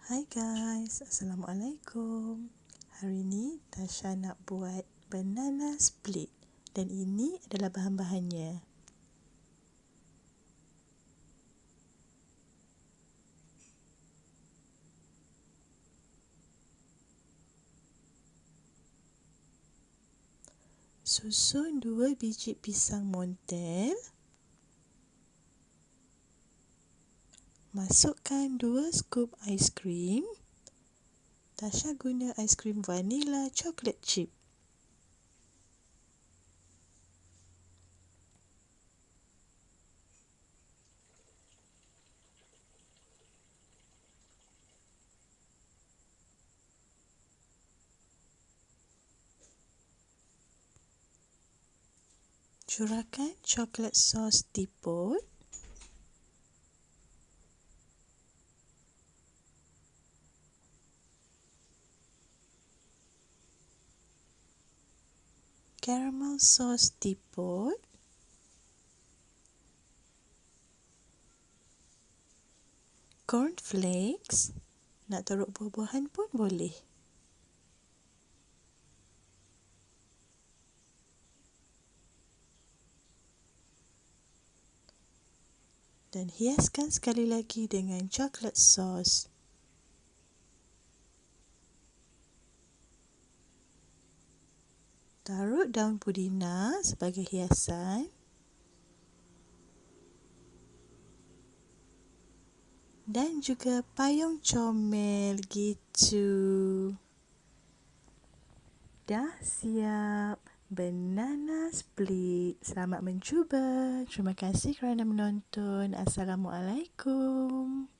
Hai guys, Assalamualaikum. Hari ni Tasha nak buat banana split dan ini adalah bahan-bahannya. Susun 2 biji pisang montel. Masukkan 2 skop aiskrim. Tasha guna aiskrim vanila chocolate chip. Curahkan coklat sos tiput. Caramel sos tiput. Cornflakes. Nak taruh buah-buahan pun boleh. Dan hiaskan sekali lagi dengan coklat sos. Taruh daun pudina sebagai hiasan. Dan juga payung comel gitu. Dah siap banana split. Selamat mencuba. Terima kasih kerana menonton. Assalamualaikum.